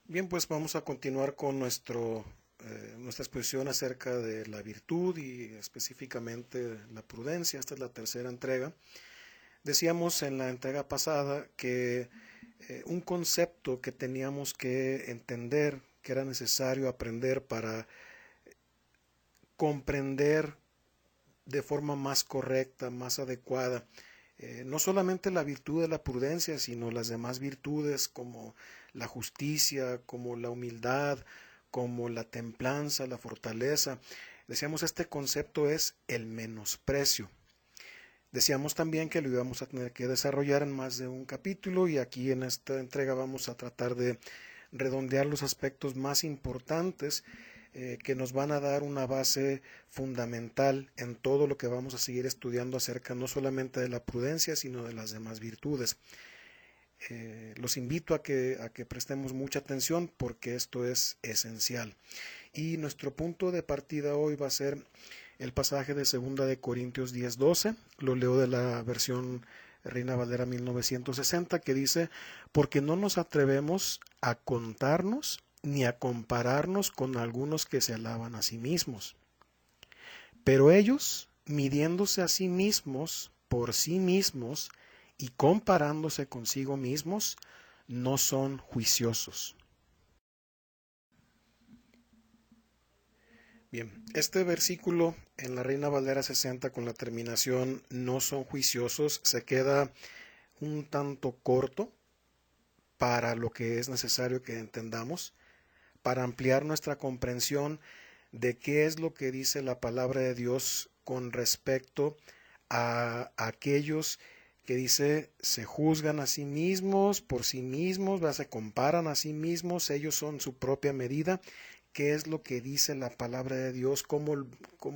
Bien, pues vamos a continuar con nuestra exposición acerca de la virtud y específicamente la prudencia. Esta es la tercera entrega. Decíamos en la entrega pasada que un concepto que teníamos que entender, que era necesario aprender para comprender de forma más correcta, más adecuada, no solamente la virtud de la prudencia, sino las demás virtudes como la justicia, como la humildad, como la templanza, la fortaleza. Decíamos, este concepto es el menosprecio. Decíamos también que lo íbamos a tener que desarrollar en más de un capítulo y aquí en esta entrega vamos a tratar de redondear los aspectos más importantes que nos van a dar una base fundamental en todo lo que vamos a seguir estudiando acerca no solamente de la prudencia, sino de las demás virtudes. Los invito a que prestemos mucha atención porque esto es esencial. Y nuestro punto de partida hoy va a ser el pasaje de 2 Corintios 10:12. Lo leo de la versión Reina Valera 1960, que dice: porque no nos atrevemos a contarnos ni a compararnos con algunos que se alaban a sí mismos. Pero ellos, midiéndose a sí mismos por sí mismos y comparándose consigo mismos, no son juiciosos. Bien, este versículo en la Reina Valera 60 con la terminación no son juiciosos se queda un tanto corto para lo que es necesario que entendamos, para ampliar nuestra comprensión de qué es lo que dice la palabra de Dios con respecto a aquellos que dice se juzgan a sí mismos, por sí mismos, se comparan a sí mismos, ellos son su propia medida. ¿Qué es lo que dice la palabra de Dios? ¿Cómo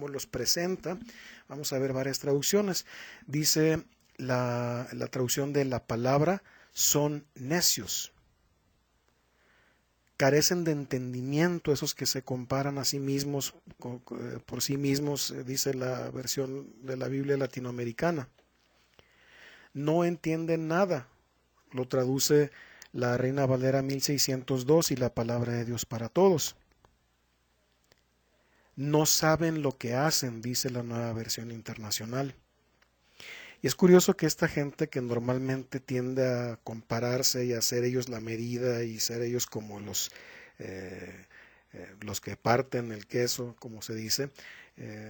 los presenta? Vamos a ver varias traducciones. Dice la traducción de la palabra: son necios, carecen de entendimiento esos que se comparan a sí mismos por sí mismos, dice la versión de la Biblia latinoamericana. No entienden nada, lo traduce la Reina Valera 1602 y la palabra de Dios para todos. No saben lo que hacen, dice la Nueva Versión Internacional. Y es curioso que esta gente que normalmente tiende a compararse y a ser ellos la medida y ser ellos como los que parten el queso, como se dice,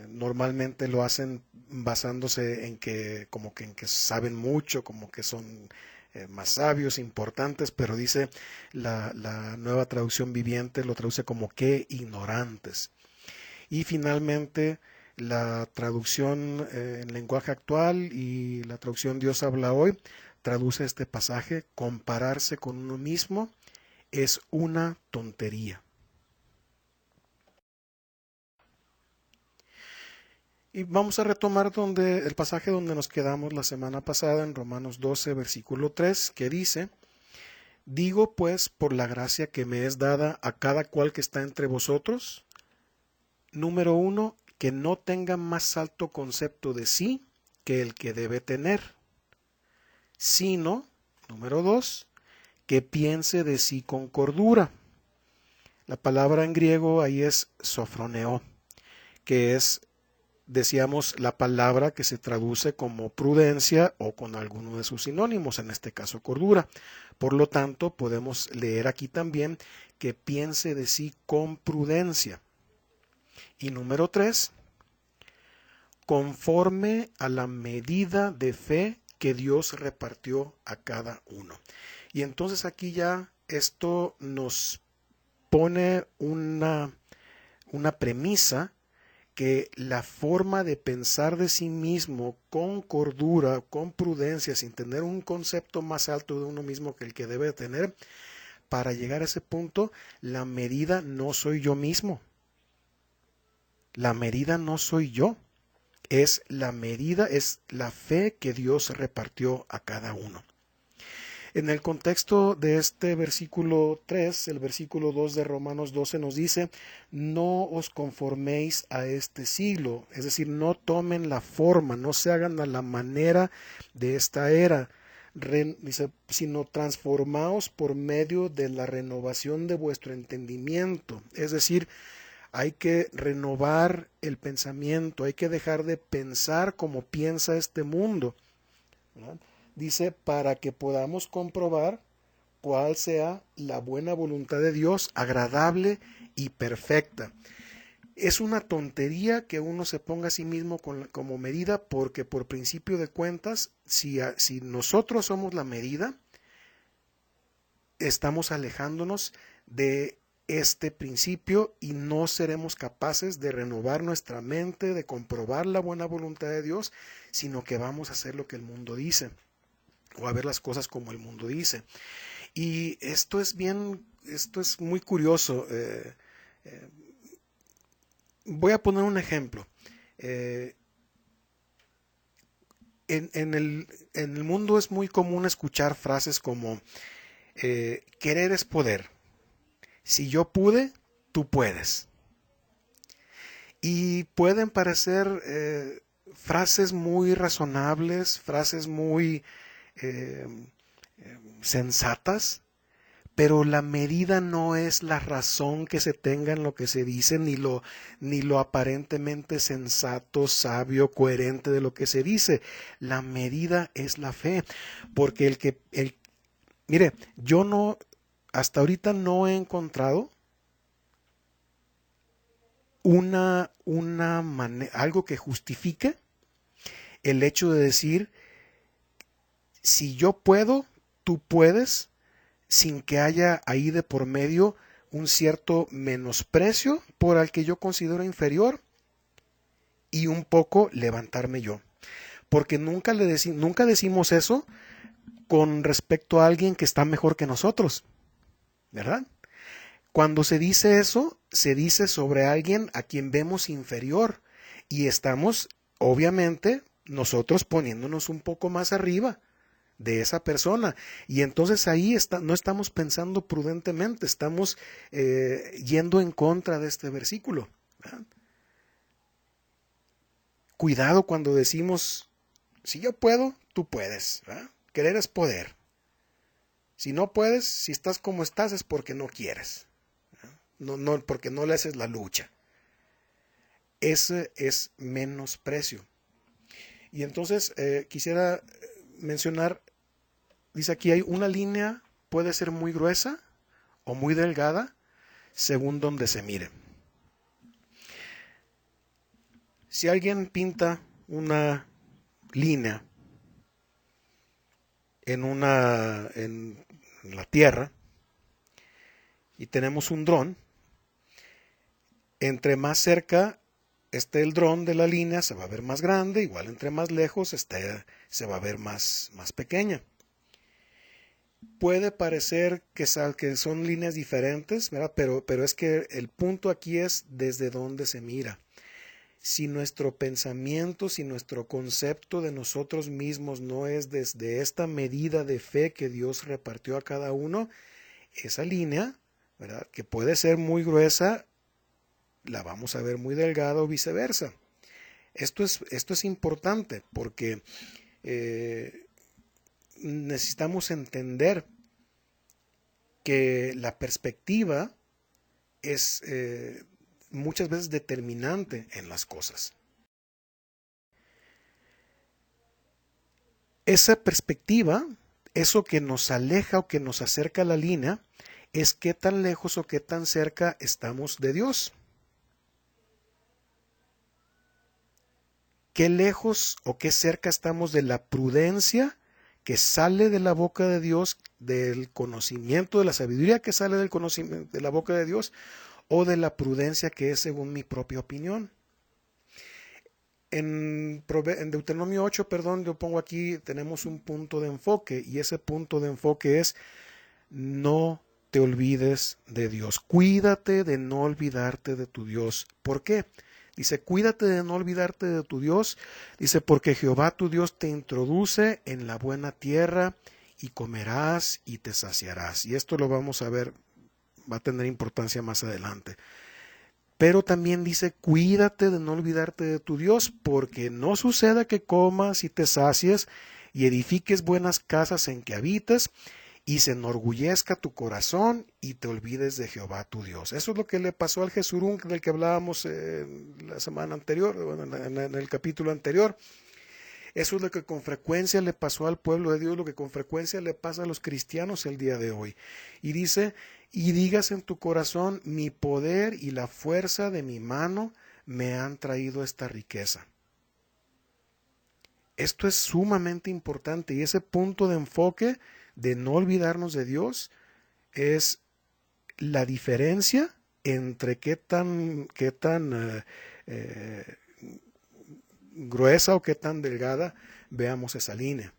normalmente lo hacen basándose en que en que saben mucho, como que son más sabios, importantes, pero dice la nueva traducción viviente, lo traduce como que ignorantes. Y finalmente la traducción en lenguaje actual y la traducción Dios habla hoy traduce este pasaje: compararse con uno mismo es una tontería. Y vamos a retomar el pasaje donde nos quedamos la semana pasada, en Romanos 12, versículo 3, que dice: digo pues, por la gracia que me es dada a cada cual que está entre vosotros, número uno, que no tenga más alto concepto de sí que el que debe tener, sino, número dos, que piense de sí con cordura. La palabra en griego ahí es sofroneo, que es, decíamos, la palabra que se traduce como prudencia o con alguno de sus sinónimos, en este caso cordura. Por lo tanto, podemos leer aquí también que piense de sí con prudencia. Y número tres, conforme a la medida de fe que Dios repartió a cada uno. Y entonces aquí ya esto nos pone una premisa, que la forma de pensar de sí mismo con cordura, con prudencia, sin tener un concepto más alto de uno mismo que el que debe tener, para llegar a ese punto, la medida no soy yo mismo. La medida no soy yo. Es la medida, es la fe que Dios repartió a cada uno. En el contexto de este versículo 3, el versículo 2 de Romanos 12 nos dice: no os conforméis a este siglo, es decir, no tomen la forma, no se hagan a la manera de esta era, dice, sino transformaos por medio de la renovación de vuestro entendimiento. Es decir, hay que renovar el pensamiento, hay que dejar de pensar como piensa este mundo, ¿no? Dice, para que podamos comprobar cuál sea la buena voluntad de Dios, agradable y perfecta. Es una tontería que uno se ponga a sí mismo como medida, porque por principio de cuentas, si nosotros somos la medida, estamos alejándonos de este principio y no seremos capaces de renovar nuestra mente, de comprobar la buena voluntad de Dios, sino que vamos a hacer lo que el mundo dice, o a ver las cosas como el mundo dice. Y esto es muy curioso. Voy a poner un ejemplo. En el mundo es muy común escuchar frases como querer es poder. Si yo pude, tú puedes. Y pueden parecer frases muy razonables, frases muy eh, sensatas, pero la medida no es la razón que se tenga en lo que se dice, ni lo aparentemente sensato, sabio, coherente de lo que se dice. La medida es la fe, porque mire, hasta ahorita no he encontrado algo que justifique el hecho de decir, si yo puedo, tú puedes, sin que haya ahí de por medio un cierto menosprecio por al que yo considero inferior y un poco levantarme yo. Porque nunca decimos eso con respecto a alguien que está mejor que nosotros, ¿verdad? Cuando se dice eso, se dice sobre alguien a quien vemos inferior y estamos, obviamente, nosotros poniéndonos un poco más arriba de esa persona. Y entonces ahí no estamos pensando prudentemente, estamos yendo en contra de este versículo, ¿verdad? Cuidado cuando decimos, si yo puedo, tú puedes, ¿verdad? Querer es poder. Si no puedes, si estás como estás, es porque no quieres. No, porque no le haces la lucha. Ese es menosprecio. Y entonces quisiera mencionar, dice aquí, hay una línea, puede ser muy gruesa o muy delgada, según donde se mire. Si alguien pinta una línea en la tierra y tenemos un dron, entre más cerca esté el dron de la línea, se va a ver más grande, igual entre más lejos se va a ver más pequeña. Puede parecer que son líneas diferentes, ¿verdad? Pero es que el punto aquí es desde dónde se mira. Si nuestro pensamiento, si nuestro concepto de nosotros mismos no es desde esta medida de fe que Dios repartió a cada uno, esa línea, ¿verdad?, que puede ser muy gruesa, la vamos a ver muy delgada o viceversa. Esto es importante porque necesitamos entender que la perspectiva es muchas veces determinante en las cosas. Esa perspectiva, eso que nos aleja o que nos acerca a la línea, es qué tan lejos o qué tan cerca estamos de Dios. Qué lejos o qué cerca estamos de la prudencia que sale de la boca de Dios, del conocimiento, de la sabiduría que sale del conocimiento de la boca de Dios, o de la prudencia que es según mi propia opinión. En Deuteronomio 8, yo pongo aquí, tenemos un punto de enfoque, y ese punto de enfoque es: no te olvides de Dios. Cuídate de no olvidarte de tu Dios. ¿Por qué? Dice, cuídate de no olvidarte de tu Dios. Dice, porque Jehová tu Dios te introduce en la buena tierra y comerás y te saciarás. Y esto lo vamos a ver, va a tener importancia más adelante. Pero también dice, cuídate de no olvidarte de tu Dios, porque no suceda que comas y te sacies y edifiques buenas casas en que habites, y se enorgullezca tu corazón y te olvides de Jehová tu Dios. Eso es lo que le pasó al Jesurún del que hablábamos la semana anterior, en el capítulo anterior. Eso es lo que con frecuencia le pasó al pueblo de Dios, lo que con frecuencia le pasa a los cristianos el día de hoy. Y dice, y digas en tu corazón, mi poder y la fuerza de mi mano me han traído esta riqueza. Esto es sumamente importante, y ese punto de enfoque de no olvidarnos de Dios es la diferencia entre qué tan gruesa o qué tan delgada veamos esa línea.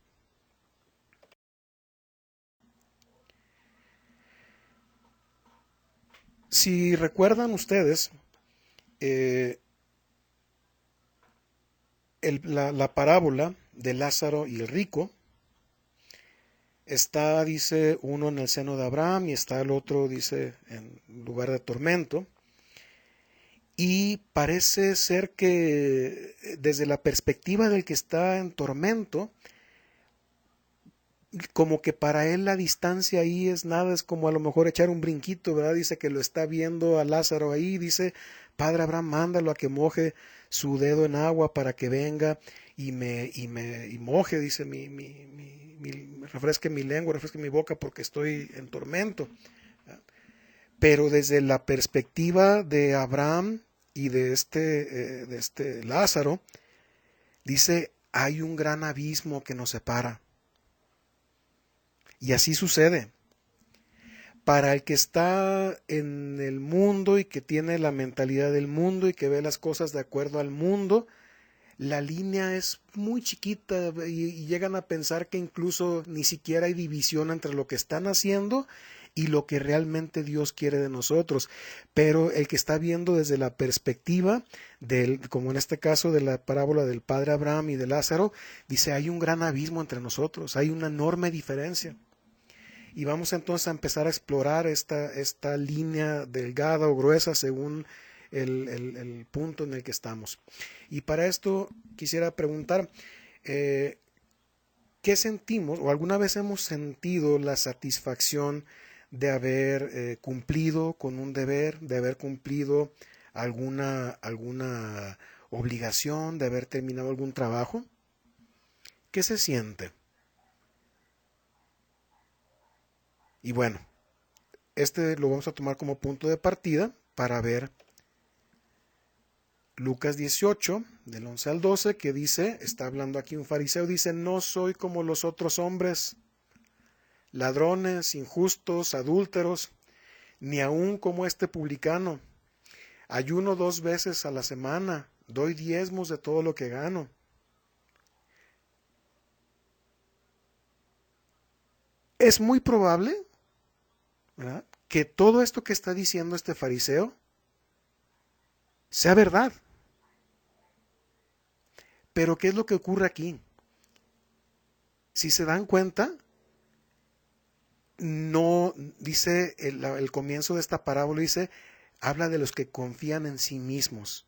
Si recuerdan ustedes, la parábola de Lázaro y el rico, está, dice, uno en el seno de Abraham y está el otro, dice, en lugar de tormento. Y parece ser que desde la perspectiva del que está en tormento, como que para él la distancia ahí es nada, es como a lo mejor echar un brinquito, ¿verdad? Dice que lo está viendo a Lázaro ahí, dice, Padre Abraham, mándalo a que moje su dedo en agua para que venga y moje, dice, refresque mi lengua, refresque mi boca porque estoy en tormento. Pero desde la perspectiva de Abraham y de este Lázaro, dice, hay un gran abismo que nos separa. Y así sucede. Para el que está en el mundo y que tiene la mentalidad del mundo y que ve las cosas de acuerdo al mundo, la línea es muy chiquita y llegan a pensar que incluso ni siquiera hay división entre lo que están haciendo y lo que realmente Dios quiere de nosotros. Pero el que está viendo desde la perspectiva como en este caso de la parábola del padre Abraham y de Lázaro, dice, hay un gran abismo entre nosotros, hay una enorme diferencia. Y vamos entonces a empezar a explorar esta línea delgada o gruesa según el punto en el que estamos. Y para esto quisiera preguntar, ¿qué sentimos o alguna vez hemos sentido la satisfacción de haber cumplido con un deber, de haber cumplido alguna obligación, de haber terminado algún trabajo? ¿Qué se siente? Y bueno, lo vamos a tomar como punto de partida para ver Lucas 18, del 11 al 12, que dice, está hablando aquí un fariseo, dice, no soy como los otros hombres, ladrones, injustos, adúlteros, ni aun como este publicano. Ayuno 2 veces a la semana, doy diezmos de todo lo que gano. Es muy probable, ¿verdad?, que todo esto que está diciendo este fariseo sea verdad. Pero ¿qué es lo que ocurre aquí? Si se dan cuenta, no dice el comienzo de esta parábola, dice, habla de los que confían en sí mismos.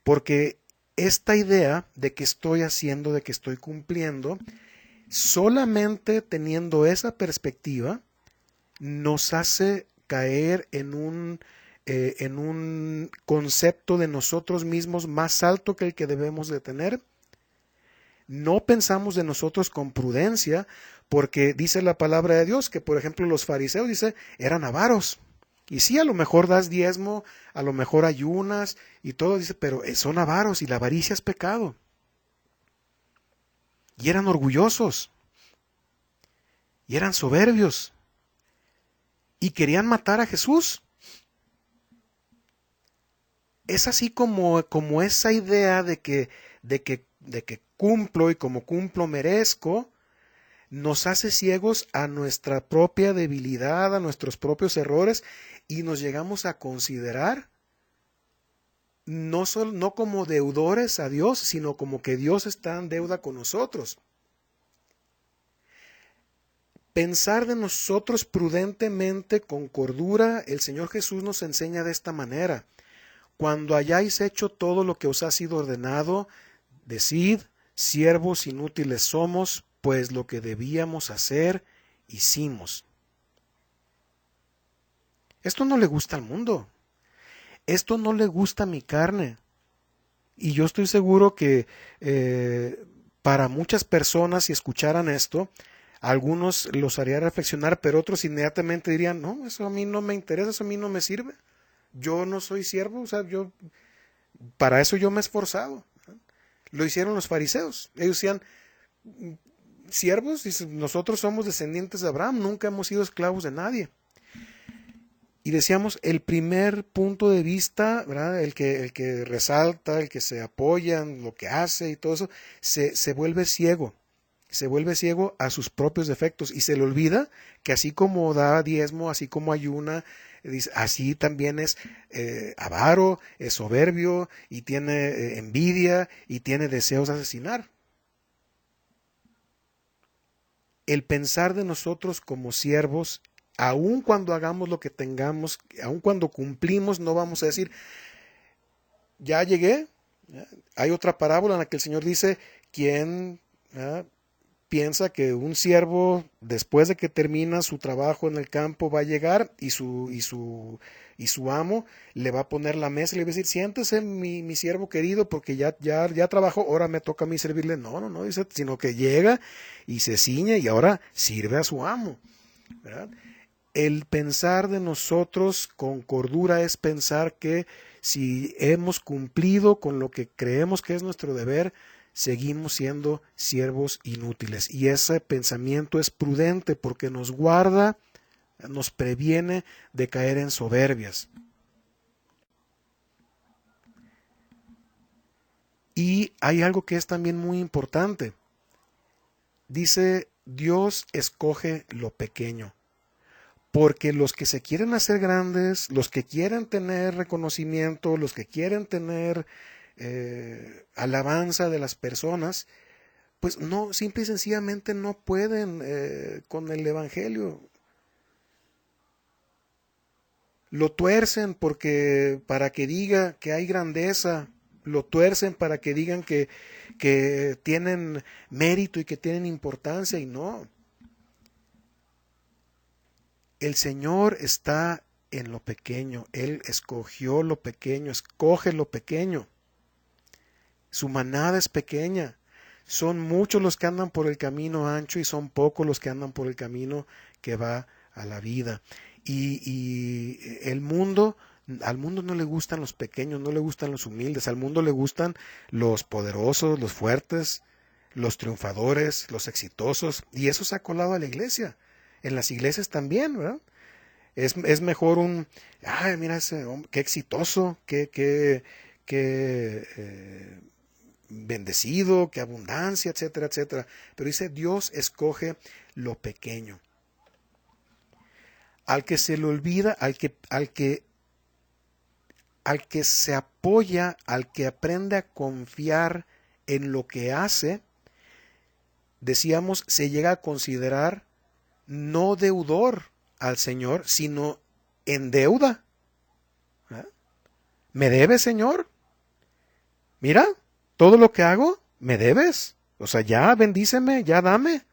Porque esta idea de que estoy haciendo, de que estoy cumpliendo, solamente teniendo esa perspectiva, nos hace caer en un concepto de nosotros mismos más alto que el que debemos de tener. No pensamos de nosotros con prudencia, porque dice la palabra de Dios que, por ejemplo, los fariseos, dice, eran avaros. Y sí, a lo mejor das diezmo, a lo mejor ayunas y todo, dice, pero son avaros y la avaricia es pecado. Y eran orgullosos. Y eran soberbios. Y querían matar a Jesús. Es así como esa idea de que cumplo y como cumplo merezco, nos hace ciegos a nuestra propia debilidad, a nuestros propios errores, y nos llegamos a considerar no como deudores a Dios, sino como que Dios está en deuda con nosotros. Pensar de nosotros prudentemente, con cordura, el Señor Jesús nos enseña de esta manera. Cuando hayáis hecho todo lo que os ha sido ordenado, decid, siervos inútiles somos, pues lo que debíamos hacer, hicimos. Esto no le gusta al mundo. Esto no le gusta a mi carne. Y yo estoy seguro que para muchas personas, si escucharan esto, algunos los haría reflexionar, pero otros inmediatamente dirían, no, eso a mí no me interesa, eso a mí no me sirve. Yo no soy siervo, o sea, para eso yo me he esforzado. Lo hicieron los fariseos. Ellos decían, siervos, dicen, nosotros somos descendientes de Abraham, nunca hemos sido esclavos de nadie. Y decíamos, el primer punto de vista, ¿verdad? El que resalta, el que se apoya en lo que hace y todo eso, se vuelve ciego. Se vuelve ciego a sus propios defectos y se le olvida que así como da diezmo, así como ayuna, así también es avaro, es soberbio y tiene envidia y tiene deseos de asesinar. El pensar de nosotros como siervos, aun cuando hagamos lo que tengamos, aun cuando cumplimos, no vamos a decir, ya llegué. Hay otra parábola en la que el Señor dice, ¿quién piensa que un siervo, después de que termina su trabajo en el campo, va a llegar y su amo le va a poner la mesa y le va a decir, siéntese mi siervo querido, porque ya trabajó, ahora me toca a mí servirle? No, dice, sino que llega y se ciñe y ahora sirve a su amo, ¿verdad? El pensar de nosotros con cordura es pensar que si hemos cumplido con lo que creemos que es nuestro deber, seguimos siendo siervos inútiles. Y ese pensamiento es prudente porque nos guarda, nos previene de caer en soberbias. Y hay algo que es también muy importante. Dice, Dios escoge lo pequeño. Porque los que se quieren hacer grandes, los que quieren tener reconocimiento, los que quieren tener alabanza de las personas, pues no, simple y sencillamente no pueden con el Evangelio. Lo tuercen para que diga que hay grandeza, lo tuercen para que digan que tienen mérito y que tienen importancia, y no. El Señor está en lo pequeño, Él escogió lo pequeño, escoge lo pequeño. Su manada es pequeña. Son muchos los que andan por el camino ancho y son pocos los que andan por el camino que va a la vida. Y al mundo no le gustan los pequeños, no le gustan los humildes, al mundo le gustan los poderosos, los fuertes, los triunfadores, los exitosos, y eso se ha colado a la iglesia. En las iglesias también, ¿verdad? Es mejor ay, mira ese hombre, qué exitoso, qué bendecido, qué abundancia, etcétera, etcétera. Pero dice, Dios escoge lo pequeño. Al que se le olvida, al que se apoya, al que aprende a confiar en lo que hace, decíamos, se llega a considerar no deudor al Señor, sino en deuda. ¿Me debes, Señor? Mira, todo lo que hago, me debes. O sea, ya bendíceme, ya dame.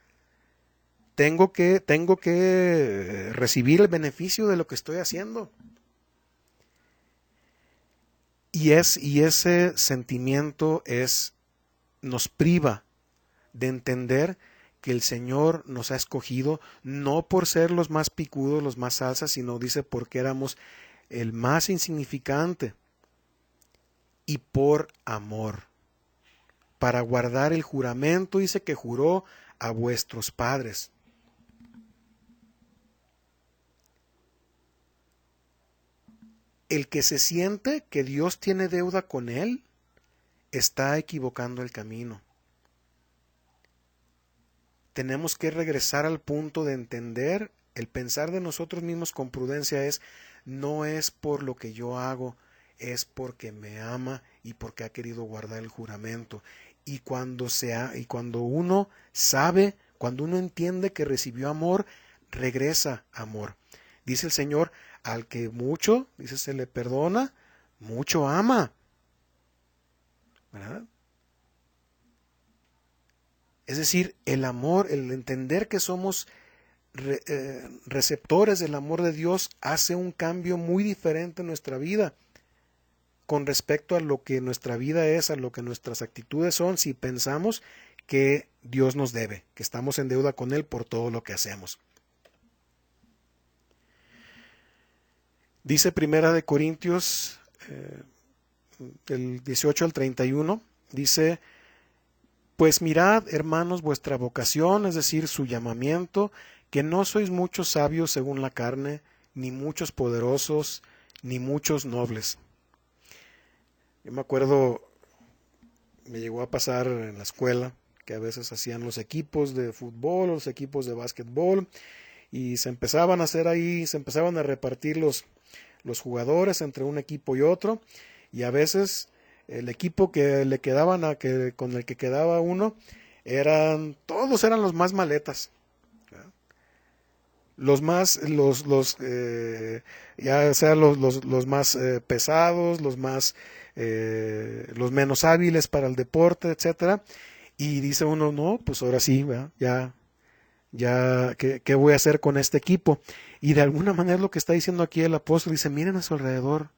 Tengo que recibir el beneficio de lo que estoy haciendo. Y ese sentimiento nos priva de entender que el Señor nos ha escogido no por ser los más picudos, los más alzas, sino dice porque éramos el más insignificante, y por amor, para guardar el juramento, dice que juró a vuestros padres. El que se siente que Dios tiene deuda con él, está equivocando el camino. Tenemos que regresar al punto de entender, el pensar de nosotros mismos con prudencia no es por lo que yo hago, es porque me ama y porque ha querido guardar el juramento. Y cuando uno sabe, cuando uno entiende que recibió amor, regresa amor. Dice el Señor, al que mucho, dice, se le perdona, mucho ama. ¿Verdad? Es decir, el amor, el entender que somos receptores del amor de Dios hace un cambio muy diferente en nuestra vida con respecto a lo que nuestra vida es, a lo que nuestras actitudes son, si pensamos que Dios nos debe, que estamos en deuda con Él por todo lo que hacemos. Dice Primera de Corintios, del 18 al 31, dice: pues mirad, hermanos, vuestra vocación, es decir, su llamamiento, que no sois muchos sabios según la carne, ni muchos poderosos, ni muchos nobles. Yo me acuerdo, me llegó a pasar en la escuela, que a veces hacían los equipos de fútbol, los equipos de básquetbol, y se empezaban a hacer ahí, se empezaban a repartir los jugadores entre un equipo y otro, y a veces el equipo que le quedaban con el que quedaba uno, todos eran los más maletas, ¿verdad? Ya sea los más pesados, los menos hábiles para el deporte, etcétera. Y dice uno, no, pues ahora sí, ¿verdad? ¿Qué voy a hacer con este equipo? Y de alguna manera lo que está diciendo aquí el apóstol, dice, miren a su alrededor.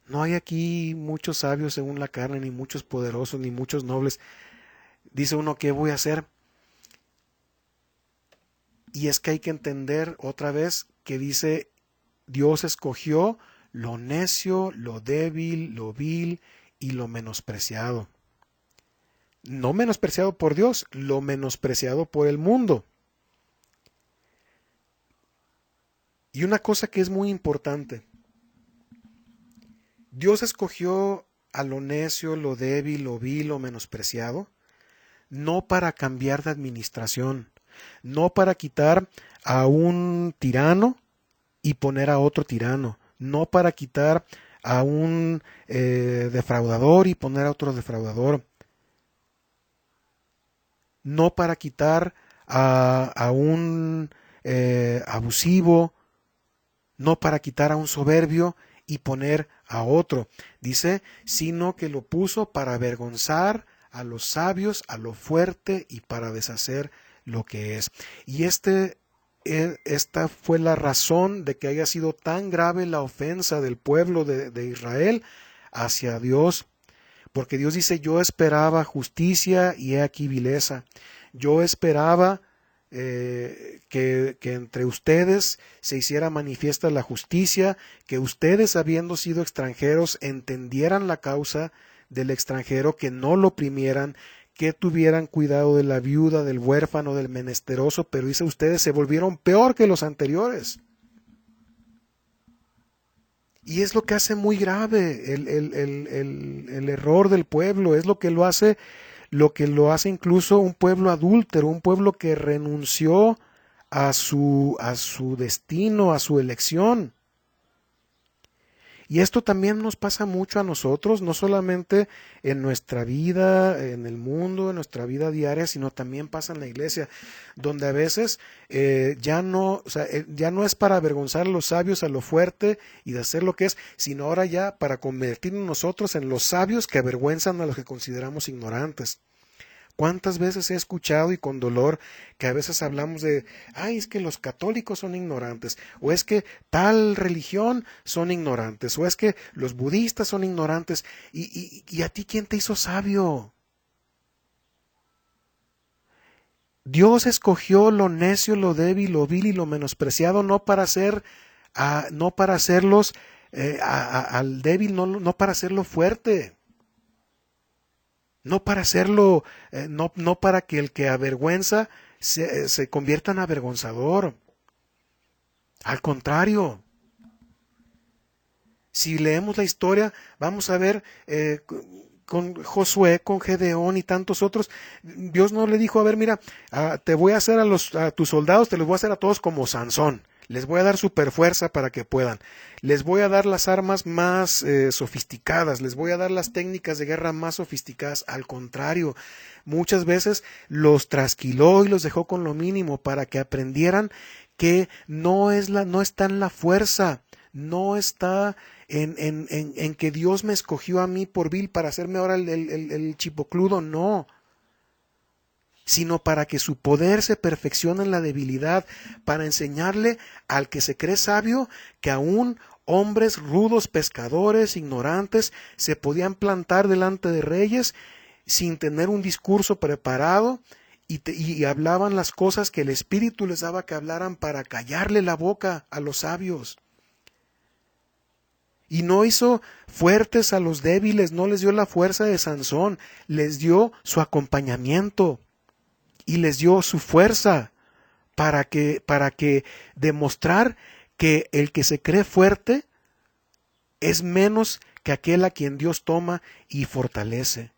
No hay aquí muchos sabios según la carne, ni muchos poderosos, ni muchos nobles. Dice uno, ¿qué voy a hacer? Y es que hay que entender otra vez que dice, Dios escogió lo necio, lo débil, lo vil y lo menospreciado. No menospreciado por Dios, lo menospreciado por el mundo. Y una cosa que es muy importante, Dios escogió a lo necio, lo débil, lo vil, lo menospreciado, no para cambiar de administración, no para quitar a un tirano y poner a otro tirano, no para quitar a un defraudador y poner a otro defraudador, no para quitar a un abusivo, no para quitar a un soberbio y poner a otro, dice, sino que lo puso para avergonzar a los sabios, a lo fuerte y para deshacer lo que es. Y esta fue la razón de que haya sido tan grave la ofensa del pueblo de Israel hacia Dios, porque Dios dice, yo esperaba justicia y he aquí vileza. Yo esperaba que entre ustedes se hiciera manifiesta la justicia, que ustedes, habiendo sido extranjeros, entendieran la causa del extranjero, que no lo oprimieran, que tuvieran cuidado de la viuda, del huérfano, del menesteroso, pero dice, ustedes se volvieron peor que los anteriores. Y es lo que hace muy grave el error del pueblo, es lo que lo hace incluso un pueblo adúltero, un pueblo que renunció a su destino, a su elección. Y esto también nos pasa mucho a nosotros, no solamente en nuestra vida, en el mundo, en nuestra vida diaria, sino también pasa en la iglesia, donde a veces ya no es para avergonzar a los sabios, a lo fuerte y de hacer lo que es, sino ahora ya para convertirnos nosotros en los sabios que avergüenzan a los que consideramos ignorantes. ¿Cuántas veces he escuchado y con dolor que a veces hablamos de, ay, es que los católicos son ignorantes, o es que tal religión son ignorantes, o es que los budistas son ignorantes, y a ti ¿quién te hizo sabio? Dios escogió lo necio, lo débil, lo vil y lo menospreciado no para hacerlos al débil, no para hacerlo fuerte. No para hacerlo, no para que el que avergüenza se convierta en avergonzador. Al contrario, si leemos la historia, vamos a ver con Josué, con Gedeón y tantos otros, Dios no le dijo, a ver, mira, te voy a hacer a tus soldados, te los voy a hacer a todos como Sansón. Les voy a dar super fuerza para que puedan. Les voy a dar las armas más sofisticadas. Les voy a dar las técnicas de guerra más sofisticadas. Al contrario, muchas veces los trasquiló y los dejó con lo mínimo para que aprendieran que no está en la fuerza, no está en que Dios me escogió a mí por vil para hacerme ahora el chipocludo, no. sino para que su poder se perfeccione en la debilidad, para enseñarle al que se cree sabio que aún hombres rudos, pescadores, ignorantes, se podían plantar delante de reyes sin tener un discurso preparado y hablaban las cosas que el Espíritu les daba que hablaran para callarle la boca a los sabios. Y no hizo fuertes a los débiles, no les dio la fuerza de Sansón, les dio su acompañamiento y les dio su fuerza para que demostrar que el que se cree fuerte es menos que aquel a quien Dios toma y fortalece.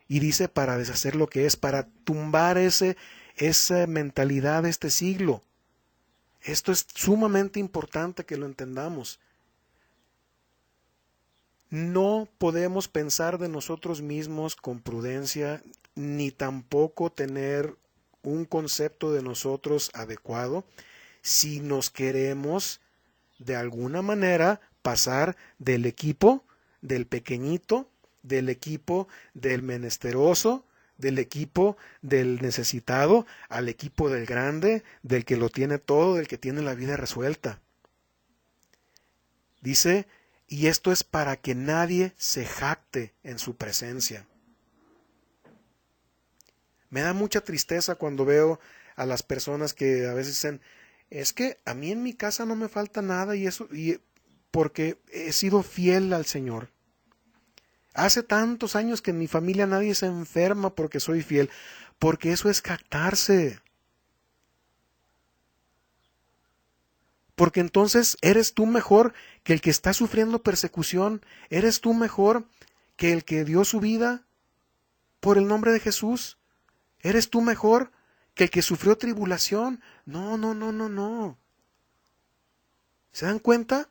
Y dice para deshacer lo que es, para tumbar esa mentalidad de este siglo. Esto es sumamente importante que lo entendamos. No podemos pensar de nosotros mismos con prudencia, ni tampoco tener un concepto de nosotros adecuado si nos queremos de alguna manera pasar del equipo del pequeñito, del equipo del menesteroso, del equipo del necesitado, al equipo del grande, del que lo tiene todo, del que tiene la vida resuelta. Dice, y esto es para que nadie se jacte en su presencia. Me da mucha tristeza cuando veo a las personas que a veces dicen, es que a mí en mi casa no me falta nada y porque he sido fiel al Señor. Hace tantos años que en mi familia nadie se enferma porque soy fiel, porque eso es jactarse. Porque entonces eres tú mejor que el que está sufriendo persecución, eres tú mejor que el que dio su vida por el nombre de Jesús, eres tú mejor que el que sufrió tribulación. No, no, no, no, no. ¿Se dan cuenta?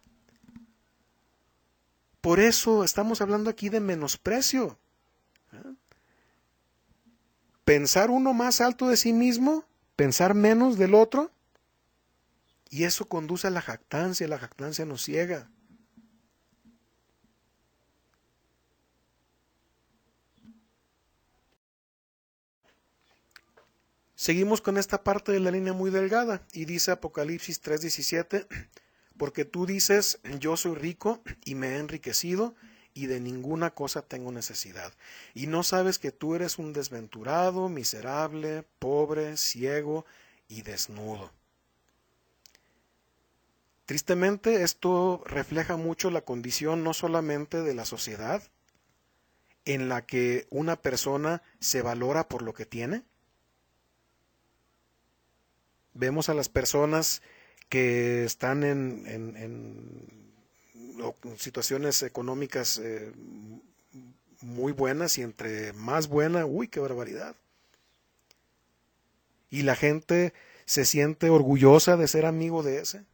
Por eso estamos hablando aquí de menosprecio. Pensar uno más alto de sí mismo, pensar menos del otro, y eso conduce a la jactancia nos ciega. Seguimos con esta parte de la línea muy delgada y dice Apocalipsis 3:17, porque tú dices, yo soy rico y me he enriquecido y de ninguna cosa tengo necesidad. Y no sabes que tú eres un desventurado, miserable, pobre, ciego y desnudo. Tristemente, esto refleja mucho la condición no solamente de la sociedad, en la que una persona se valora por lo que tiene. Vemos a las personas que están en situaciones económicas muy buenas y entre más buena, uy, qué barbaridad. Y la gente se siente orgullosa de ser amigo de ese.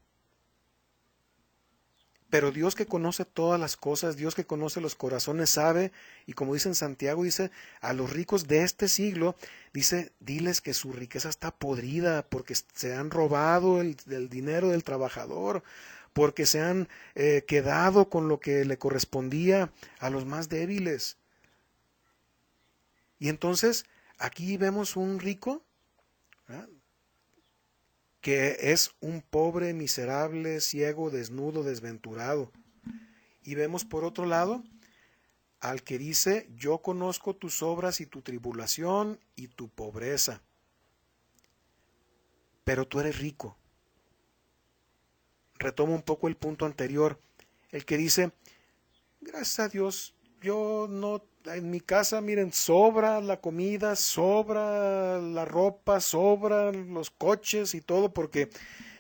Pero Dios que conoce todas las cosas, Dios que conoce los corazones, sabe, y como dice en Santiago, dice, a los ricos de este siglo, dice, diles que su riqueza está podrida, porque se han robado el dinero del trabajador, porque se han quedado con lo que le correspondía a los más débiles. Y entonces, aquí vemos un rico, ¿verdad?, que es un pobre, miserable, ciego, desnudo, desventurado. Y vemos por otro lado al que dice, yo conozco tus obras y tu tribulación y tu pobreza, pero tú eres rico. Retomo un poco el punto anterior, el que dice, gracias a Dios, yo no, en mi casa, miren, sobra la comida, sobra la ropa, sobran los coches y todo, porque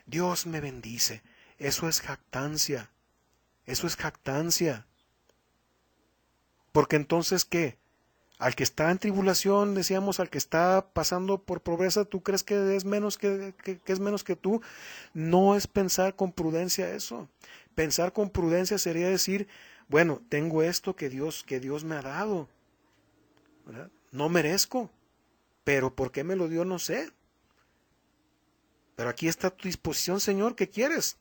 Dios me bendice. Eso es jactancia. Eso es jactancia. Porque entonces, ¿qué? Al que está en tribulación, decíamos, al que está pasando por pobreza, ¿tú crees que es menos que es menos que tú? No es pensar con prudencia eso. Pensar con prudencia sería decir, bueno, tengo esto que Dios me ha dado, ¿verdad? No merezco, pero ¿por qué me lo dio? No sé. Pero aquí está tu disposición, Señor, ¿qué quieres?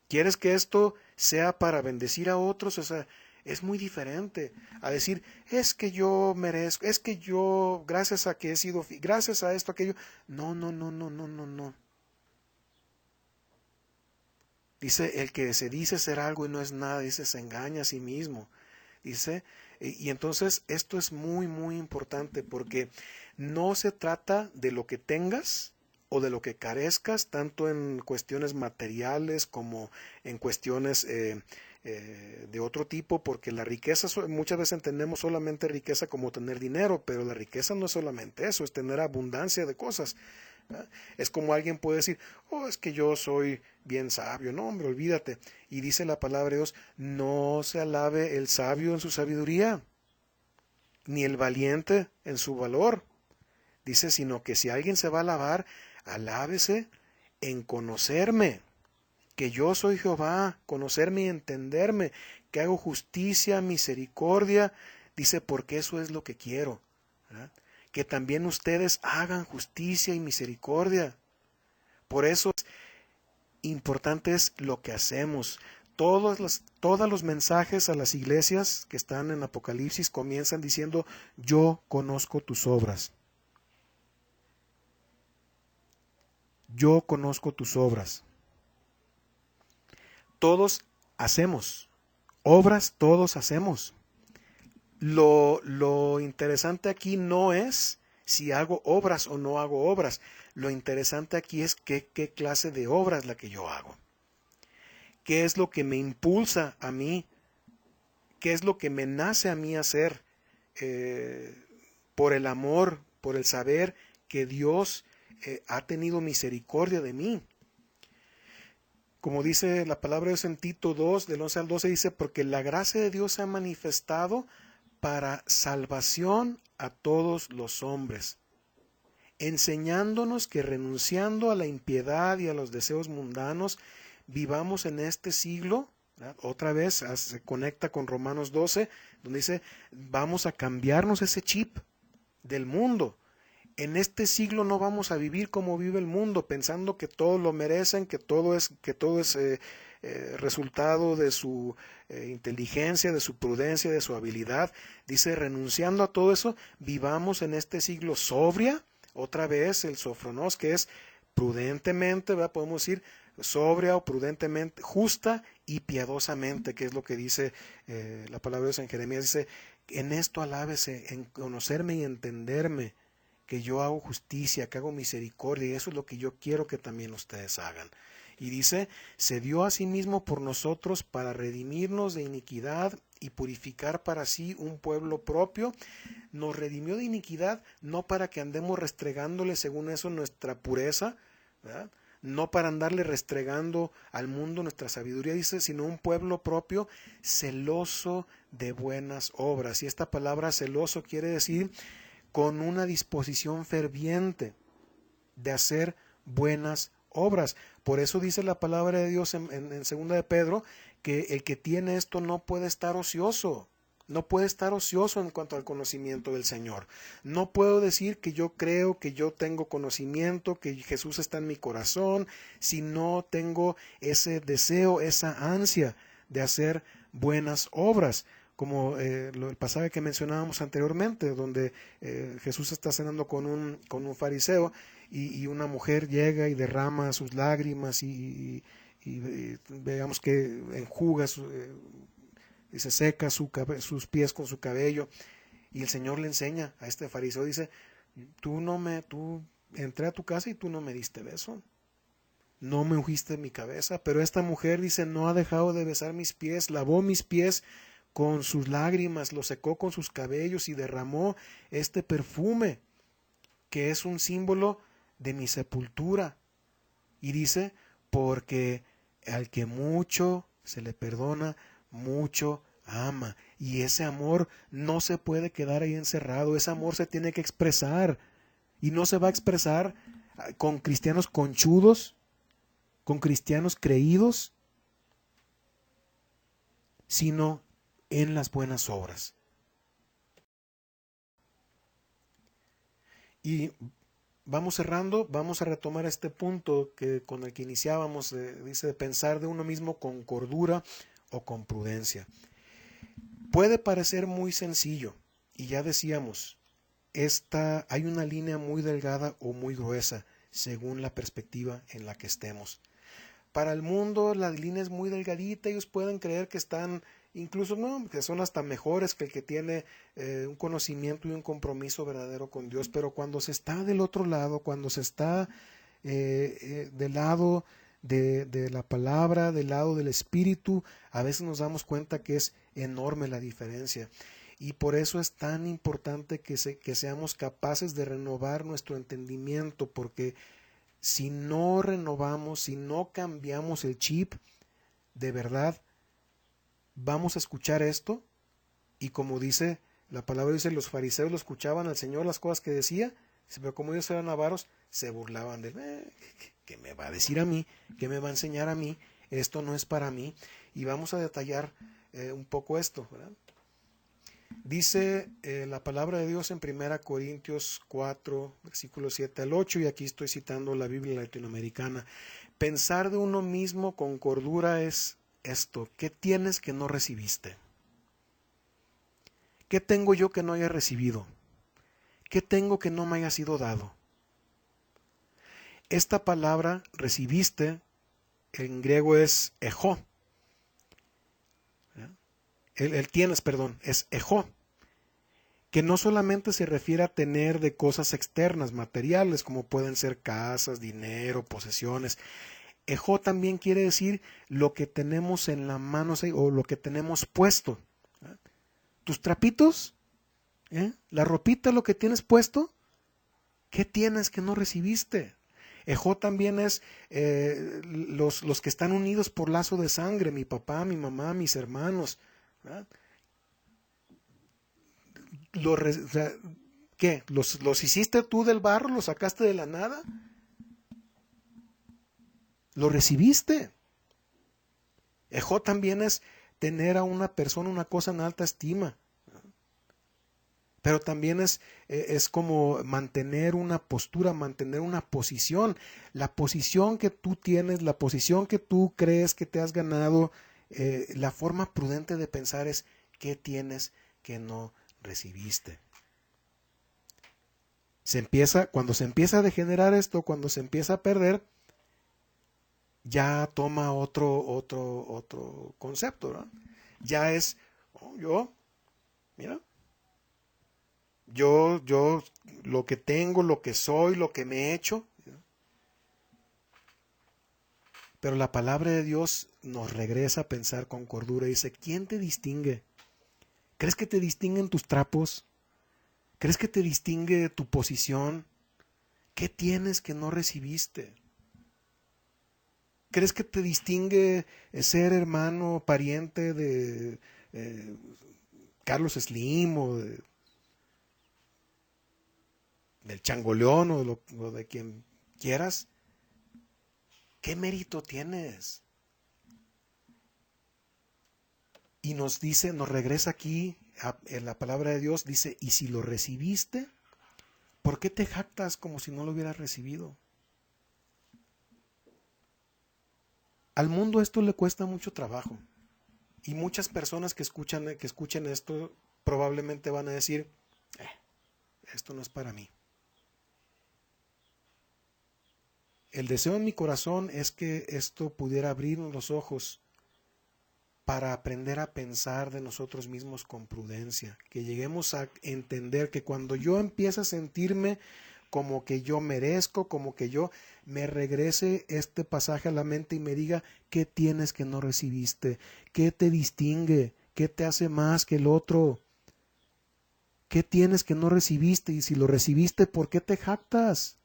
¿Quieres que esto sea para bendecir a otros? O sea, Es muy diferente a decir, es que yo merezco, es que yo, gracias a que he sido, gracias a esto, aquello. No, no, no, no, no, no, no. Dice, el que se dice ser algo y no es nada, dice, se engaña a sí mismo. Dice, y entonces esto es muy, muy importante porque no se trata de lo que tengas o de lo que carezcas, tanto en cuestiones materiales como en cuestiones de otro tipo, porque la riqueza, muchas veces entendemos solamente riqueza como tener dinero, pero la riqueza no es solamente eso, es tener abundancia de cosas. ¿Verdad? Es como alguien puede decir, oh, es que yo soy bien sabio. No, hombre, olvídate. Y dice la palabra de Dios, no se alabe el sabio en su sabiduría, ni el valiente en su valor. Dice, sino que si alguien se va a alabar, alábese en conocerme, que yo soy Jehová, conocerme y entenderme, que hago justicia, misericordia. Dice, porque eso es lo que quiero. ¿Verdad? Que también ustedes hagan justicia y misericordia. Por eso es importante es lo que hacemos. Todos los mensajes a las iglesias que están en Apocalipsis comienzan diciendo, yo conozco tus obras. Yo conozco tus obras. Todos hacemos. Obras todos hacemos. Lo interesante aquí no es si hago obras o no hago obras. Lo interesante aquí es qué clase de obras la que yo hago. ¿Qué es lo que me impulsa a mí? ¿Qué es lo que me nace a mí hacer? Por el amor, por el saber que Dios ha tenido misericordia de mí. Como dice la palabra de Dios en Tito 2, del 11 al 12, dice, porque la gracia de Dios se ha manifestado para salvación a todos los hombres, enseñándonos que renunciando a la impiedad y a los deseos mundanos, vivamos en este siglo. ¿Verdad? Otra vez se conecta con Romanos 12, donde dice, vamos a cambiarnos ese chip del mundo. En este siglo no vamos a vivir como vive el mundo, pensando que todo lo merecen, que todo es resultado de su inteligencia, de su prudencia, de su habilidad. Dice, renunciando a todo eso, vivamos en este siglo sobria, otra vez el sofronos, que es prudentemente, ¿verdad? Podemos decir sobria o prudentemente, justa y piadosamente, que es lo que dice la palabra de Dios en Jeremías. Dice, en esto alábese, en conocerme y entenderme, que yo hago justicia, que hago misericordia, y eso es lo que yo quiero que también ustedes hagan. Y dice, se dio a sí mismo por nosotros para redimirnos de iniquidad y purificar para sí un pueblo propio. Nos redimió de iniquidad no para que andemos restregándole según eso nuestra pureza, ¿verdad? No para andarle restregando al mundo nuestra sabiduría, dice, sino un pueblo propio celoso de buenas obras. Y esta palabra celoso quiere decir con una disposición ferviente de hacer buenas obras. Por eso dice la palabra de Dios en segunda de Pedro, que el que tiene esto no puede estar ocioso. No puede estar ocioso en cuanto al conocimiento del Señor. No puedo decir que yo creo, que yo tengo conocimiento, que Jesús está en mi corazón, si no tengo ese deseo, esa ansia de hacer buenas obras. Como el pasaje que mencionábamos anteriormente, donde Jesús está cenando con un fariseo y una mujer llega y derrama sus lágrimas y veamos que enjuga, y se seca sus pies con su cabello, y el Señor le enseña a este fariseo, dice, tú entré a tu casa y tú no me diste beso, no me ungiste mi cabeza, pero esta mujer dice, no ha dejado de besar mis pies, lavó mis pies con sus lágrimas, lo secó con sus cabellos y derramó este perfume que es un símbolo de mi sepultura. Y dice, porque al que mucho se le perdona, mucho ama. Y ese amor no se puede quedar ahí encerrado, ese amor se tiene que expresar. Y no se va a expresar con cristianos conchudos, con cristianos creídos, sino en las buenas obras. Y vamos cerrando, vamos a retomar este punto con el que iniciábamos, dice, de pensar de uno mismo con cordura o con prudencia. Puede parecer muy sencillo, y ya decíamos, hay una línea muy delgada o muy gruesa, según la perspectiva en la que estemos. Para el mundo la línea es muy delgadita, ellos pueden creer que están, incluso no, que son hasta mejores que el que tiene un conocimiento y un compromiso verdadero con Dios, pero cuando se está del otro lado, cuando se está del lado de la palabra, del lado del Espíritu, a veces nos damos cuenta que es enorme la diferencia. Y por eso es tan importante que seamos capaces de renovar nuestro entendimiento, porque si no renovamos, si no cambiamos el chip, de verdad, vamos a escuchar esto y como dice la palabra, dice, los fariseos lo escuchaban al Señor las cosas que decía, pero como ellos eran avaros, se burlaban de él. ¿Qué me va a decir a mí? ¿Qué me va a enseñar a mí? Esto no es para mí. Y vamos a detallar un poco esto, ¿verdad? Dice la palabra de Dios en 1 Corintios 4, versículos 7 al 8, y aquí estoy citando la Biblia latinoamericana. Pensar de uno mismo con cordura es esto: ¿qué tienes que no recibiste? ¿Qué tengo yo que no haya recibido? ¿Qué tengo que no me haya sido dado? Esta palabra recibiste en griego es ejó. El tienes, perdón, es ejó, que no solamente se refiere a tener de cosas externas, materiales, como pueden ser casas, dinero, posesiones. Ejó también quiere decir lo que tenemos en la mano o lo que tenemos puesto. Tus trapitos, la ropita, lo que tienes puesto, ¿qué tienes que no recibiste? Ejó también es los que están unidos por lazo de sangre, mi papá, mi mamá, mis hermanos. ¿Verdad? ¿Qué? ¿Los hiciste tú del barro? ¿Los sacaste de la nada? ¿Lo recibiste? Ejó también es tener a una persona, una cosa en alta estima. Pero también es como mantener una postura, mantener una posición. La posición que tú tienes, la posición que tú crees que te has ganado, la forma prudente de pensar es ¿qué tienes que no recibiste? Cuando se empieza a degenerar esto, cuando se empieza a perder, ya toma otro concepto, ¿no? Ya es, mira, yo, lo que tengo, lo que soy, lo que me he hecho. Pero la palabra de Dios nos regresa a pensar con cordura y dice, ¿quién te distingue? ¿Crees que te distinguen tus trapos? ¿Crees que te distingue tu posición? ¿Qué tienes que no recibiste? ¿Crees que te distingue ser hermano, pariente de Carlos Slim o del Changoleón o de quien quieras? ¿Qué mérito tienes? Y nos dice, nos regresa aquí en la palabra de Dios, dice, y si lo recibiste, ¿por qué te jactas como si no lo hubieras recibido? Al mundo esto le cuesta mucho trabajo. Y muchas personas que escuchen esto probablemente van a decir, esto no es para mí. El deseo en mi corazón es que esto pudiera abrirnos los ojos para aprender a pensar de nosotros mismos con prudencia, que lleguemos a entender que cuando yo empiezo a sentirme como que yo merezco, como que yo me regrese este pasaje a la mente y me diga, ¿qué tienes que no recibiste? ¿Qué te distingue? ¿Qué te hace más que el otro? ¿Qué tienes que no recibiste? Y si lo recibiste, ¿por qué te jactas?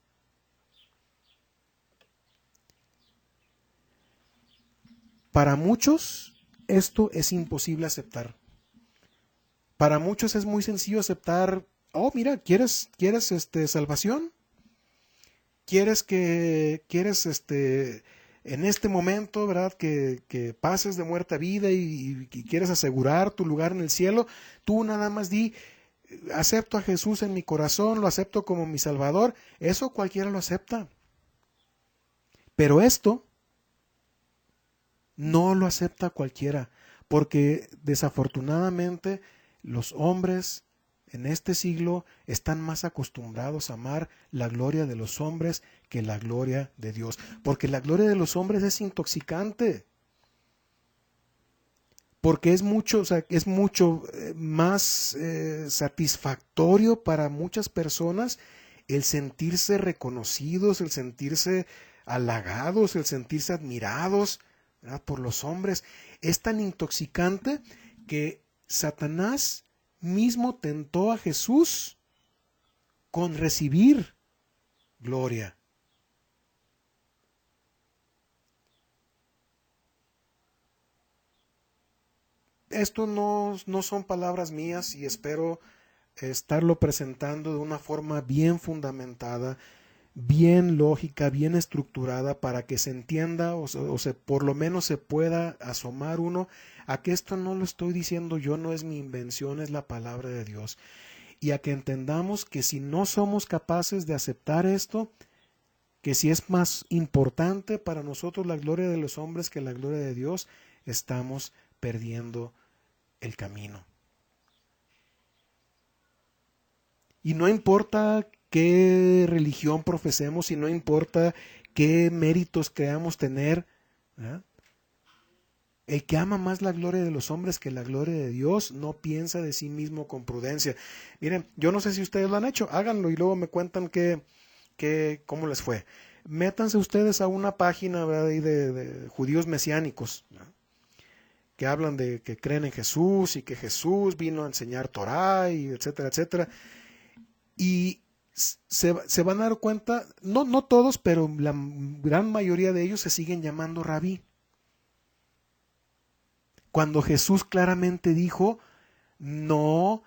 Para muchos esto es imposible aceptar. Para muchos es muy sencillo aceptar, mira, ¿quieres salvación? ¿Quieres en este momento, verdad, que pases de muerte a vida y quieres asegurar tu lugar en el cielo? Tú nada más di, acepto a Jesús en mi corazón, lo acepto como mi Salvador. Eso cualquiera lo acepta. Pero esto no lo acepta cualquiera, porque desafortunadamente los hombres en este siglo están más acostumbrados a amar la gloria de los hombres que la gloria de Dios, porque la gloria de los hombres es intoxicante, porque es mucho, o sea, es mucho más satisfactorio para muchas personas el sentirse reconocidos, el sentirse halagados, el sentirse admirados, ¿verdad?, por los hombres. Es tan intoxicante que Satanás mismo tentó a Jesús con recibir gloria. Esto no son palabras mías y espero estarlo presentando de una forma bien fundamentada, bien lógica, bien estructurada para que se entienda por lo menos se pueda asomar uno a que esto no lo estoy diciendo yo, no es mi invención, es la palabra de Dios. Y a que entendamos que si no somos capaces de aceptar esto, que si es más importante para nosotros la gloria de los hombres que la gloria de Dios, estamos perdiendo el camino. Y no importa qué religión profesemos y no importa qué méritos creamos tener, ¿verdad? El que ama más la gloria de los hombres que la gloria de Dios no piensa de sí mismo con prudencia. Miren, yo no sé si ustedes lo han hecho, háganlo y luego me cuentan cómo les fue. Métanse ustedes a una página, ¿verdad?, de judíos mesiánicos, ¿verdad?, que hablan de que creen en Jesús y que Jesús vino a enseñar Torá y etcétera, etcétera. Y se van a dar cuenta, no todos, pero la gran mayoría de ellos se siguen llamando rabí. Cuando Jesús claramente dijo, no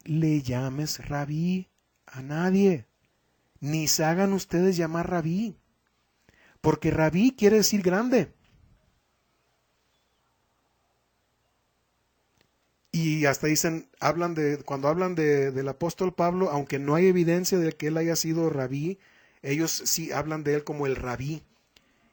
le llames rabí a nadie, ni se hagan ustedes llamar rabí, porque rabí quiere decir grande. Y hasta dicen, cuando hablan del apóstol Pablo, aunque no hay evidencia de que él haya sido rabí, ellos sí hablan de él como el rabí.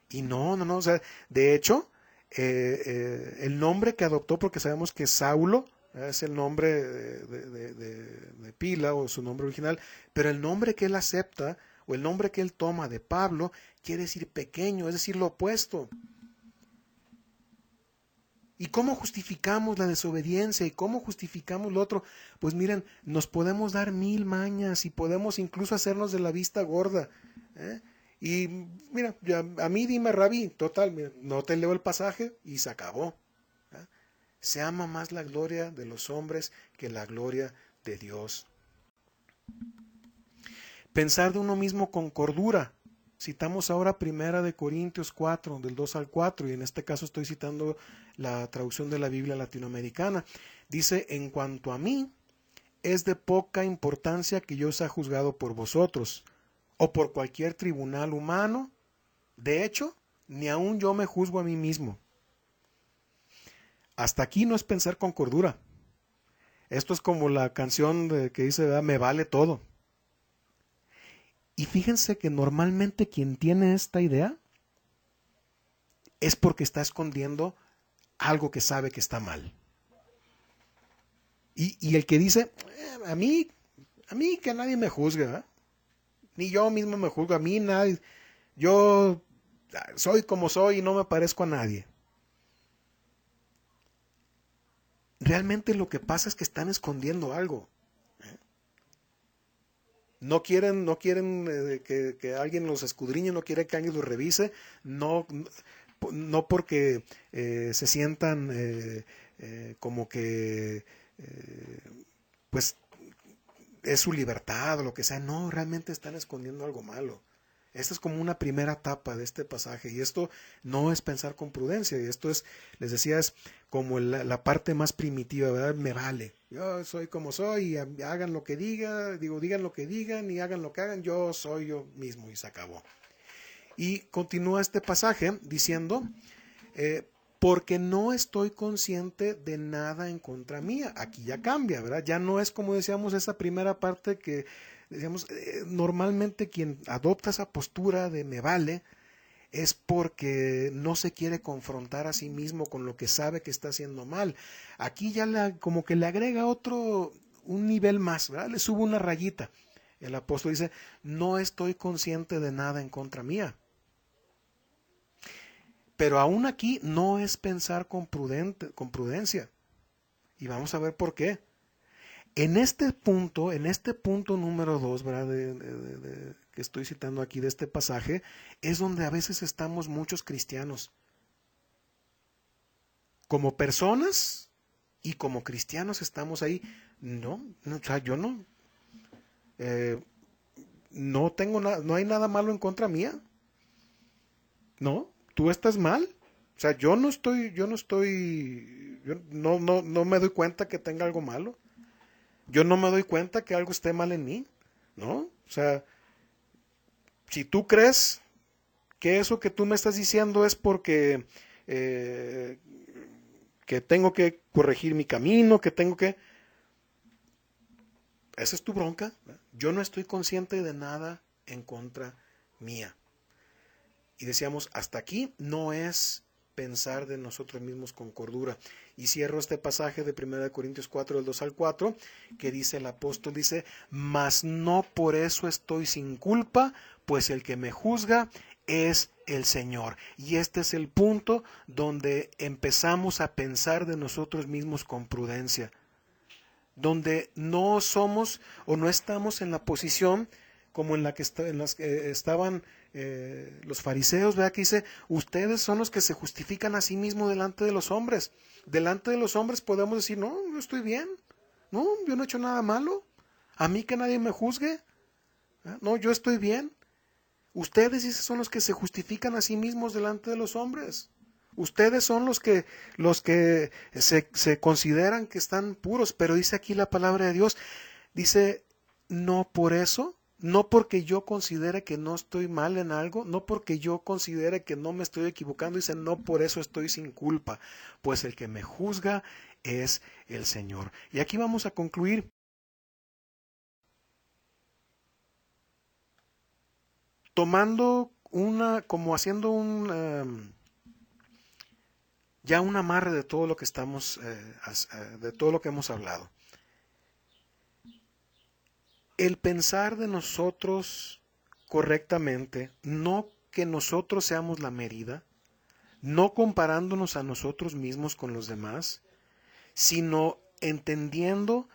Y no, o sea, de hecho, el nombre que adoptó, porque sabemos que Saulo es el nombre de pila o su nombre original, pero el nombre que él acepta o el nombre que él toma de Pablo quiere decir pequeño, es decir, lo opuesto. ¿Y cómo justificamos la desobediencia? ¿Y cómo justificamos lo otro? Pues miren, nos podemos dar mil mañas y podemos incluso hacernos de la vista gorda, ¿eh? Y mira, a mí dime rabí, total, mira, no te leo el pasaje y se acabó, ¿eh? Se ama más la gloria de los hombres que la gloria de Dios. Pensar de uno mismo con cordura. Citamos ahora Primera de Corintios 4, del 2 al 4, y en este caso estoy citando la traducción de la Biblia latinoamericana. Dice, en cuanto a mí, es de poca importancia que yo sea juzgado por vosotros, o por cualquier tribunal humano. De hecho, ni aun yo me juzgo a mí mismo. Hasta aquí no es pensar con cordura. Esto es como la canción que dice, ¿verdad?, me vale todo. Y fíjense que normalmente quien tiene esta idea es porque está escondiendo algo que sabe que está mal. Y el que dice, a mí que nadie me juzgue, ¿eh? Ni yo mismo me juzgo, a mí nadie, yo soy como soy y no me parezco a nadie. Realmente lo que pasa es que están escondiendo algo. No quieren que alguien los escudriñe, no quieren que alguien los revise, no porque se sientan como que pues es su libertad o lo que sea. No, realmente están escondiendo algo malo. Esta es como una primera etapa de este pasaje y esto no es pensar con prudencia y esto es, les decía, es como la parte más primitiva, ¿verdad? Me vale, yo soy como soy y hagan lo que digan lo que digan y hagan lo que hagan, yo soy yo mismo y se acabó. Y continúa este pasaje diciendo, porque no estoy consciente de nada en contra mía. Aquí ya cambia, ¿verdad? Ya no es como decíamos esa primera parte que decíamos, normalmente quien adopta esa postura de me vale, es porque no se quiere confrontar a sí mismo con lo que sabe que está haciendo mal. Aquí ya como que le agrega un nivel más, ¿verdad? Le sube una rayita. El apóstol dice, no estoy consciente de nada en contra mía. Pero aún aquí no es pensar con prudencia. Y vamos a ver por qué. En este punto número 2, ¿verdad? Que estoy citando aquí de este pasaje, es donde a veces estamos muchos cristianos. Como personas y como cristianos estamos ahí. No, o sea, yo no, no tengo nada, no hay nada malo en contra mía. No, tú estás mal. O sea, yo no me doy cuenta que tenga algo malo. Yo no me doy cuenta que algo esté mal en mí, ¿no? O sea, si tú crees que eso que tú me estás diciendo es porque eh, que tengo que corregir mi camino, que tengo que... Esa es tu bronca. ¿Verdad? Yo no estoy consciente de nada en contra mía. Y decíamos, hasta aquí no es pensar de nosotros mismos con cordura. Y cierro este pasaje de 1 Corintios 4, del 2 al 4, que dice el apóstol, dice, mas no por eso estoy sin culpa, pues el que me juzga es el Señor. Y este es el punto donde empezamos a pensar de nosotros mismos con prudencia, donde no somos o no estamos en la posición como en las que estaban los fariseos, ¿verdad? Que dice, ustedes son los que se justifican a sí mismos delante de los hombres. Delante de los hombres podemos decir, no, yo estoy bien, no, yo no he hecho nada malo, a mí que nadie me juzgue, ¿verdad? No, yo estoy bien. Ustedes, dice, son los que se justifican a sí mismos delante de los hombres. Ustedes son los que se consideran que están puros, pero dice aquí la palabra de Dios, dice, no por eso, no porque yo considere que no estoy mal en algo, no porque yo considere que no me estoy equivocando, dice, no por eso estoy sin culpa, pues el que me juzga es el Señor. Y aquí vamos a concluir. Tomando como haciendo ya un amarre de todo lo que de todo lo que hemos hablado. El pensar de nosotros correctamente, no que nosotros seamos la medida, no comparándonos a nosotros mismos con los demás, sino entendiendo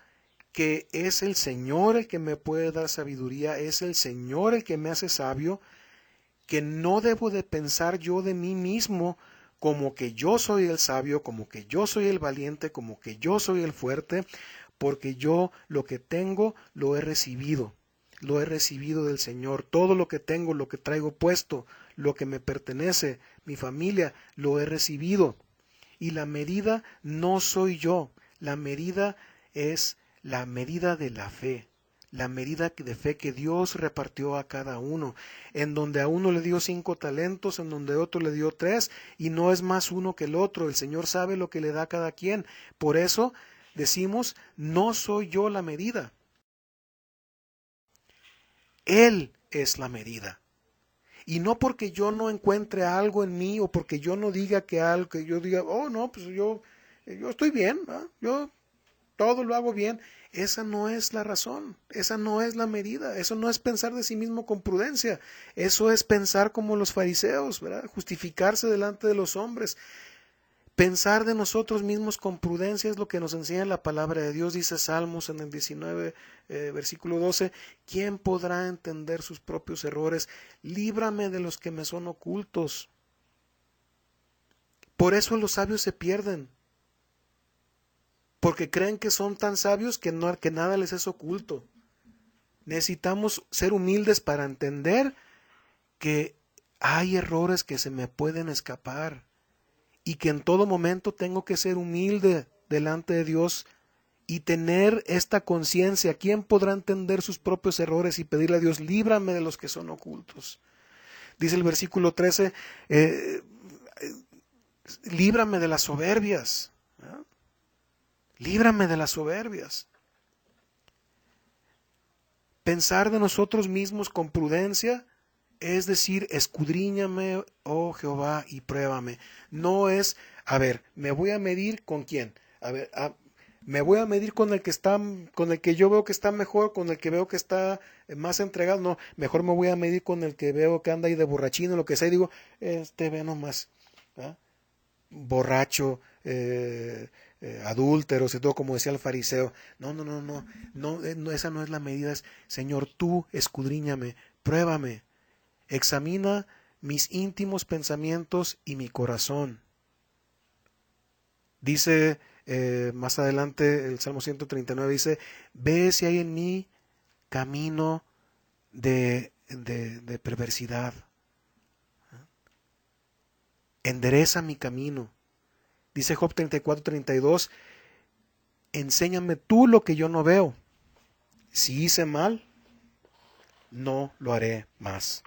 que es el Señor el que me puede dar sabiduría, es el Señor el que me hace sabio, que no debo de pensar yo de mí mismo como que yo soy el sabio, como que yo soy el valiente, como que yo soy el fuerte, porque yo lo que tengo lo he recibido del Señor. Todo lo que tengo, lo que traigo puesto, lo que me pertenece, mi familia, lo he recibido. Y la medida no soy yo, la medida es la medida de la fe, la medida de fe que Dios repartió a cada uno, en donde a uno le dio 5 talentos, en donde a otro le dio 3, y no es más uno que el otro. El Señor sabe lo que le da a cada quien. Por eso decimos, no soy yo la medida, Él es la medida. Y no porque yo no encuentre algo en mí o porque yo no diga que algo, que yo diga, oh no, pues yo estoy bien, ¿verdad? Yo todo lo hago bien. Esa no es la razón, esa no es la medida, eso no es pensar de sí mismo con prudencia, eso es pensar como los fariseos, ¿verdad? Justificarse delante de los hombres. Pensar de nosotros mismos con prudencia es lo que nos enseña la palabra de Dios, dice Salmos en el 19, versículo 12, ¿quién podrá entender sus propios errores? Líbrame de los que me son ocultos. Por eso los sabios se pierden, porque creen que son tan sabios que nada les es oculto. Necesitamos ser humildes para entender que hay errores que se me pueden escapar y que en todo momento tengo que ser humilde delante de Dios y tener esta conciencia. ¿Quién podrá entender sus propios errores y pedirle a Dios, líbrame de los que son ocultos? Dice el versículo 13, líbrame de las soberbias. ¿No? Líbrame de las soberbias. Pensar de nosotros mismos con prudencia es decir, escudriñame, oh Jehová, y pruébame. No es, a ver, me voy a medir con quién. A ver, me voy a medir con el que está, con el que yo veo que está mejor, con el que veo que está más entregado. No, mejor me voy a medir con el que veo que anda ahí de borrachino, lo que sea, y digo, este ve nomás, ¿ah? Borracho, adúlteros y todo, como decía el fariseo. No, no, no, no, no, no, esa no es la medida. Es, Señor, tú escudriñame, pruébame, examina mis íntimos pensamientos y mi corazón. Dice más adelante el Salmo 139, dice, ve si hay en mí camino de perversidad. Endereza mi camino. Dice Job 34:32, enséñame tú lo que yo no veo. Si hice mal, no lo haré más.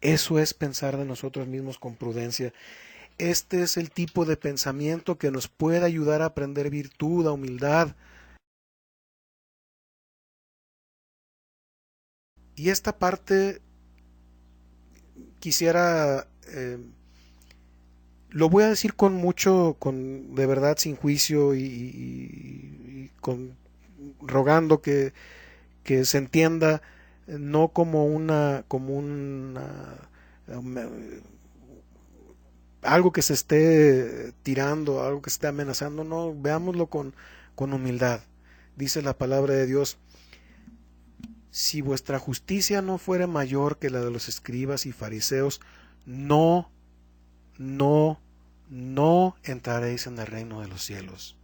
Eso es pensar de nosotros mismos con prudencia. Este es el tipo de pensamiento que nos puede ayudar a aprender virtud, a humildad. Y esta parte quisiera, lo voy a decir con mucho, de verdad, sin juicio y rogando que se entienda, no como algo que se esté tirando, algo que se esté amenazando. No, veámoslo con humildad. Dice la palabra de Dios, si vuestra justicia no fuera mayor que la de los escribas y fariseos, no, no, no entraréis en el reino de los cielos.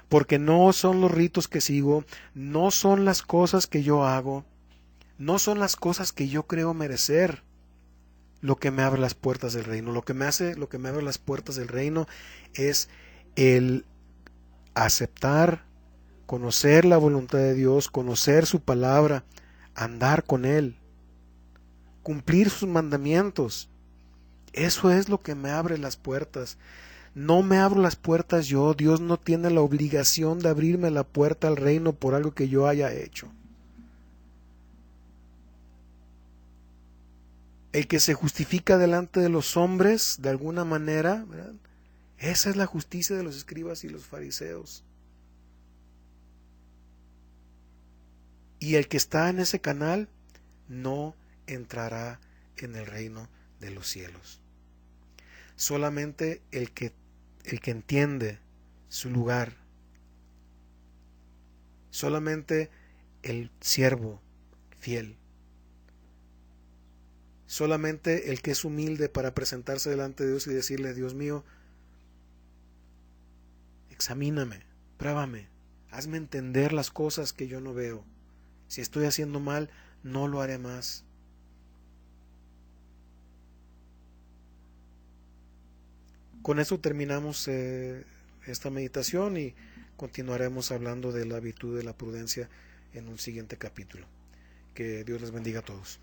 Porque no son los ritos que sigo, no son las cosas que yo hago, no son las cosas que yo creo merecer lo que me abre las puertas del reino. Lo que me abre las puertas del reino es el aceptar, conocer la voluntad de Dios, conocer su palabra, andar con Él, cumplir sus mandamientos. Eso es lo que me abre las puertas. No me abro las puertas yo. Dios no tiene la obligación de abrirme la puerta al reino por algo que yo haya hecho. El que se justifica delante de los hombres, de alguna manera, ¿verdad? Esa es la justicia de los escribas y los fariseos. Y el que está en ese canal no entrará en el reino de los cielos. Solamente el que entiende su lugar, solamente el siervo fiel, solamente el que es humilde para presentarse delante de Dios y decirle, Dios mío, examíname, pruébame, hazme entender las cosas que yo no veo. Si estoy haciendo mal, no lo haré más. Con eso terminamos esta meditación y continuaremos hablando de la virtud de la prudencia en un siguiente capítulo. Que Dios les bendiga a todos.